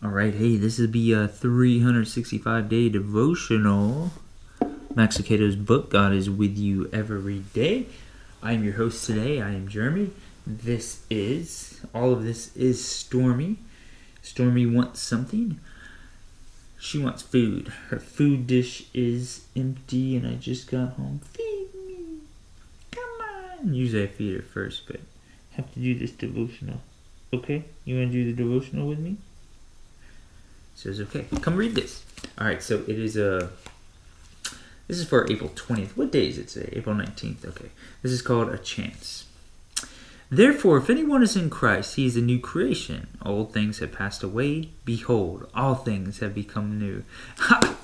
All right, hey, this will be a 365-day devotional. Max Lucado's book, God is with you every day. I am your host today. I am Jeremy. All of this is Stormy. Stormy wants something. She wants food. Her food dish is empty and I just got home. Feed me. Come on. Usually I feed her first, but I have to do this devotional. Okay? You want to do the devotional with me? Says okay. Come read this. Alright, so it is this is for April 20th. What day is it today? April 19th. Okay. This is called A Chance. Therefore, if anyone is in Christ, he is a new creation. Old things have passed away. Behold, all things have become new. Ha!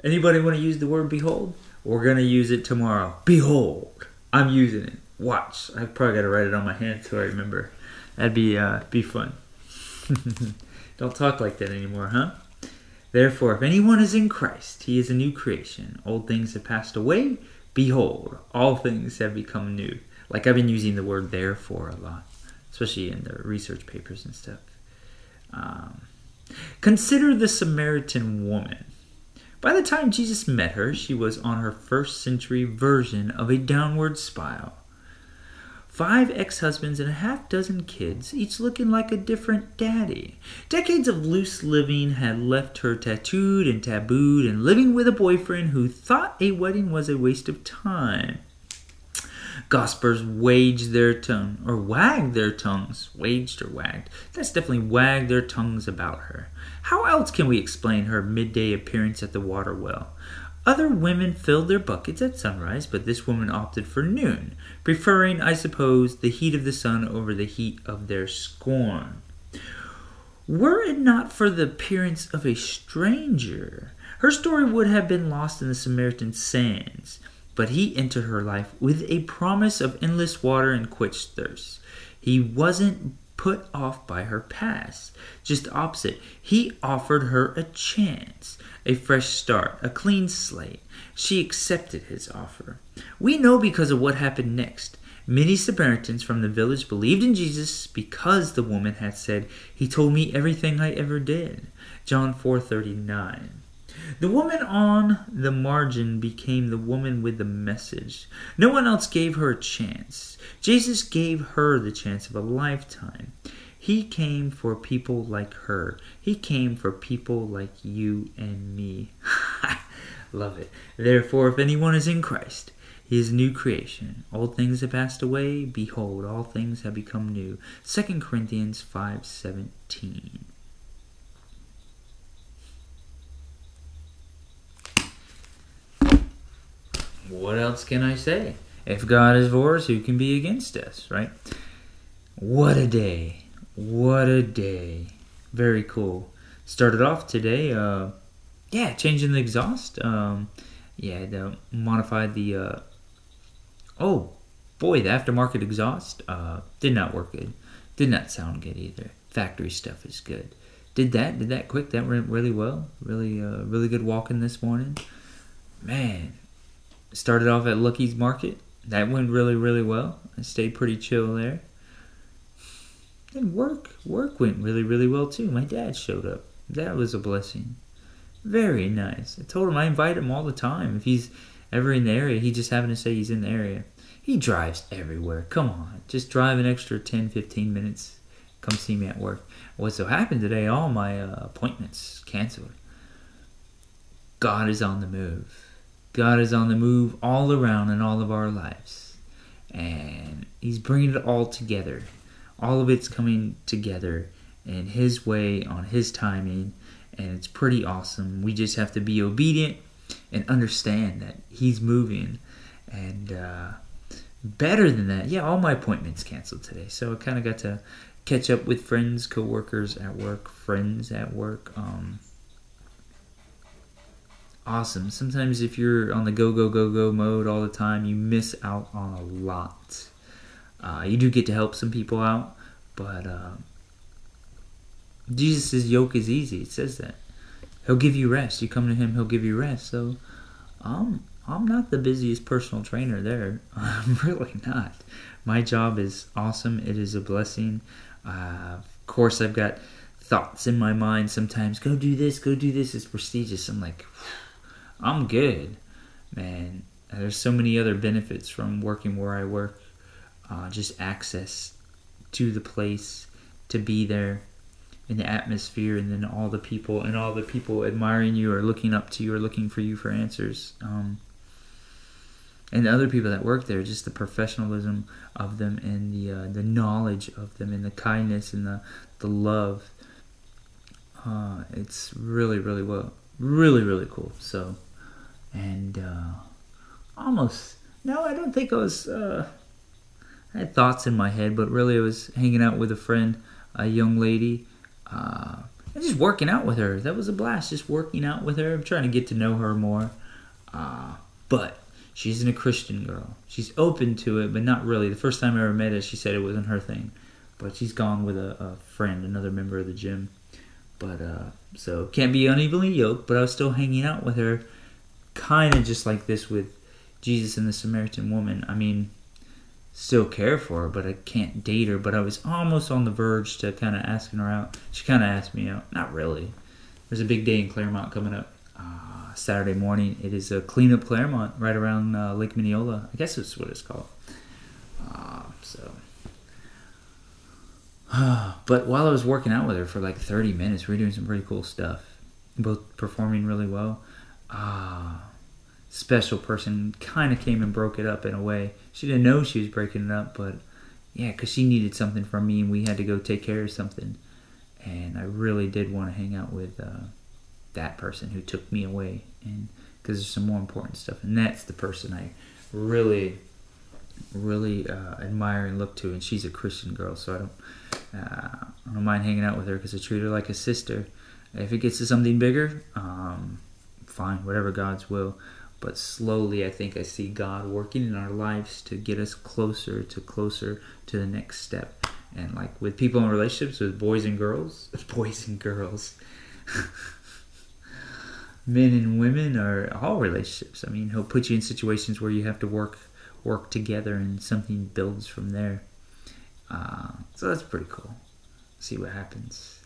Anybody want to use the word behold? We're going to use it tomorrow. Behold. I'm using it. Watch. I probably got to write it on my hand so I remember. That'd be fun. Don't talk like that anymore, huh? Therefore, if anyone is in Christ, he is a new creation. Old things have passed away. Behold, all things have become new. Like I've been using the word therefore a lot, especially in the research papers and stuff. Consider the Samaritan woman. By the time Jesus met her, she was on her first century version of a downward spiral. 5 ex-husbands and a half dozen kids, each looking like a different daddy. Decades of loose living had left her tattooed and tabooed and living with a boyfriend who thought a wedding was a waste of time. Gossipers wagged their tongues. Waged or wagged. That's definitely wagged their tongues about her. How else can we explain her midday appearance at the water well? Other women filled their buckets at sunrise, but this woman opted for noon, preferring, I suppose, the heat of the sun over the heat of their scorn. Were it not for the appearance of a stranger, her story would have been lost in the Samaritan sands. But he entered her life with a promise of endless water and quenched thirst. He wasn't put off by her past. Just opposite, he offered her a chance, a fresh start, a clean slate. She accepted his offer. We know because of what happened next. Many Samaritans from the village believed in Jesus because the woman had said, "He told me everything I ever did." John 4:39. The woman on the margin became the woman with the message. No one else gave her a chance. Jesus gave her the chance of a lifetime. He came for people like her. He came for people like you and me. Love it. Therefore, if anyone is in Christ, he is a new creation. Old things have passed away. Behold, all things have become new. 2 Corinthians 5:17. What else can I say? If God is for us, who can be against us, right? What a day. What a day. Very cool. Started off today, changing the exhaust. They modified the, the aftermarket exhaust did not work good. Did not sound good either. Factory stuff is good. Did that quick. That went really well. Really good walking this morning. Man. Started off at Lucky's Market. That went really well. I stayed pretty chill there. And work went really well too. My dad showed up. That was a blessing. Very nice. I told him I invite him all the time. If he's ever in the area, he just happened to say he's in the area. He drives everywhere. Come on. Just drive an extra 10-15 minutes. Come see me at work. What so happened today, all my appointments canceled. God is on the move. God is on the move all around in all of our lives. And he's bringing it all together. All of it's coming together in his way, on his timing. And it's pretty awesome. We just have to be obedient and understand that he's moving. And better than that, all my appointments canceled today. So I kind of got to catch up with friends, co-workers at work, friends at work. Awesome. Sometimes if you're on the go mode all the time, you miss out on a lot. You do get to help some people out, but Jesus' yoke is easy. It says that. He'll give you rest. You come to him, he'll give you rest. So I'm not the busiest personal trainer there. I'm really not. My job is awesome. It is a blessing. Of course, I've got thoughts in my mind sometimes. Go do this, go do this. It's prestigious. I'm like, I'm good, man. There's so many other benefits from working where I work. Just access to the place, to be there, in the atmosphere, and then all the people admiring you or looking up to you or looking for you for answers. And the other people that work there, just the professionalism of them, and the knowledge of them, and the kindness and the love. It's really, really really cool. So, and almost no, I don't think I was. I had thoughts in my head, but really I was hanging out with a friend, a young lady, and just working out with her. That was a blast, just working out with her. I'm trying to get to know her more, but she isn't a Christian girl. She's open to it, but not really. The first time I ever met her, she said it wasn't her thing. But she's gone with a friend, another member of the gym. But, so, can't be unevenly yoked, but I was still hanging out with her. Kind of just like this with Jesus and the Samaritan woman. I mean, still care for her, but I can't date her. But I was almost on the verge to kind of asking her out. She kind of asked me out. Not really. There's a big day in Claremont coming up. Saturday morning. It is a cleanup Claremont right around Lake Mineola. I guess that's what it's called. But while I was working out with her for like 30 minutes, we were doing some pretty cool stuff. Both performing really well. Special person kind of came and broke it up in a way. She didn't know she was breaking it up, but yeah, because she needed something from me and we had to go take care of something. And I really did want to hang out with that person who took me away, and because there's some more important stuff, and that's the person I really admire and look to, and she's a Christian girl, so I don't mind hanging out with her because I treat her like a sister. If it gets to something bigger, fine, whatever God's will. But slowly I think I see God working in our lives to get us closer to the next step. And like with people in relationships, with boys and girls men and women, are all relationships. I mean, he'll put you in situations where you have to work together, and something builds from there. So that's pretty cool. See what happens.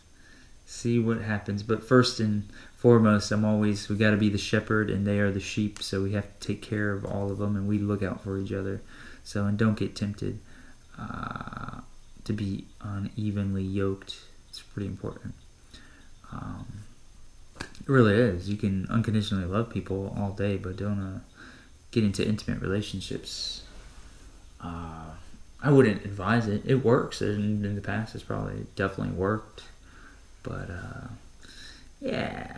But first and foremost, we got to be the shepherd, and they are the sheep. So we have to take care of all of them, and we look out for each other. So, and don't get tempted to be unevenly yoked. It's pretty important. It really is. You can unconditionally love people all day, but don't get into intimate relationships. I wouldn't advise it. It works. In the past, it's probably definitely worked. But, yeah.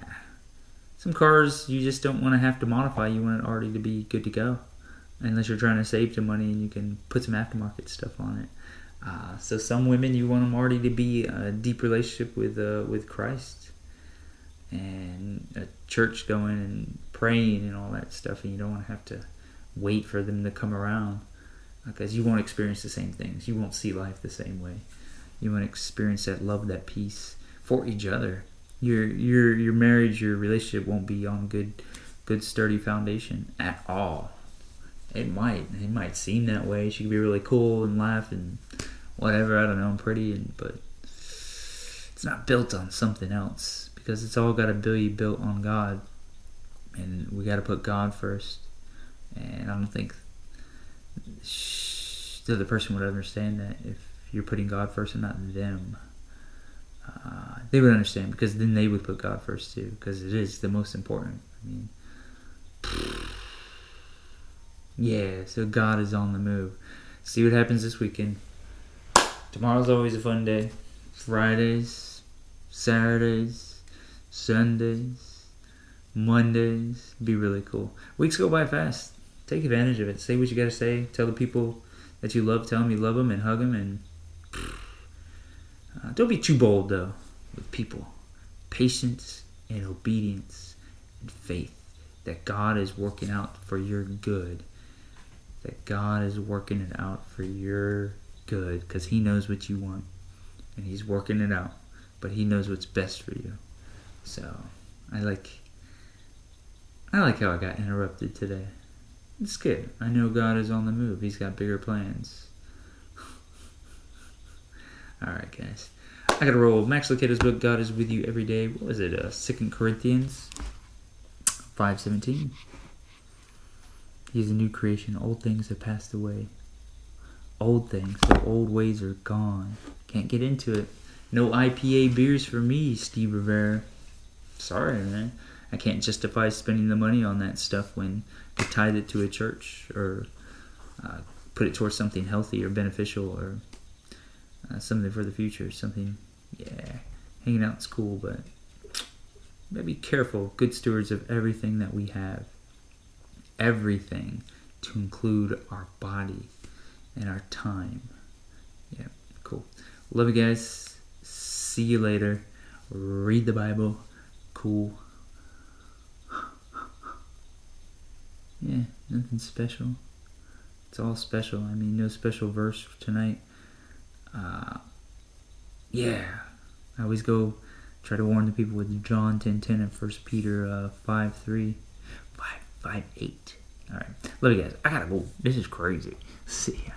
Some cars you just don't want to have to modify. You want it already to be good to go. Unless you're trying to save some money and you can put some aftermarket stuff on it. So some women, you want them already to be a deep relationship with Christ. And a church going and praying and all that stuff, and you don't want to have to wait for them to come around, because you won't experience the same things. You won't see life the same way. You want to experience that love, that peace for each other. Your marriage, your relationship won't be on good sturdy foundation at all. It might seem that way. She could be really cool and laugh and whatever, I don't know, pretty, but it's not built on something else. Because it's all got to be built on God. And we got to put God first. And I don't think the other person would understand that if you're putting God first and not them. They would understand, because then they would put God first too. Because it is the most important. I mean, yeah, so God is on the move. See what happens this weekend. Tomorrow's always a fun day. Fridays, Saturdays, Sundays, Mondays, be really cool. Weeks go by fast. Take advantage of it. Say what you gotta say. Tell the people that you love. Tell them you love them and hug them. And don't be too bold though with people. Patience and obedience and faith that God is working out for your good. That God is working it out for your good, because He knows what you want and He's working it out. But He knows what's best for you. So, I like how I got interrupted today. It's good. I know God is on the move. He's got bigger plans. Alright, guys. I gotta roll. Max Lucado's book, God is with you every day. What was it? 2 Corinthians 5:17. He's a new creation. Old things have passed away. Old things. The old ways are gone. Can't get into it. No IPA beers for me, Steve Rivera. Sorry, man. I can't justify spending the money on that stuff when I tithe it to a church or put it towards something healthy or beneficial or something for the future. Something, hanging out's cool, but be careful. Good stewards of everything that we have. Everything, to include our body and our time. Yeah, cool. Love you guys. See you later. Read the Bible. Cool. Yeah, nothing special. It's all special. I mean, no special verse for tonight. I always try to warn the people with John 10:10 and 1 Peter 5:3. 5:8. All right. Love you guys. I gotta go. This is crazy. See ya.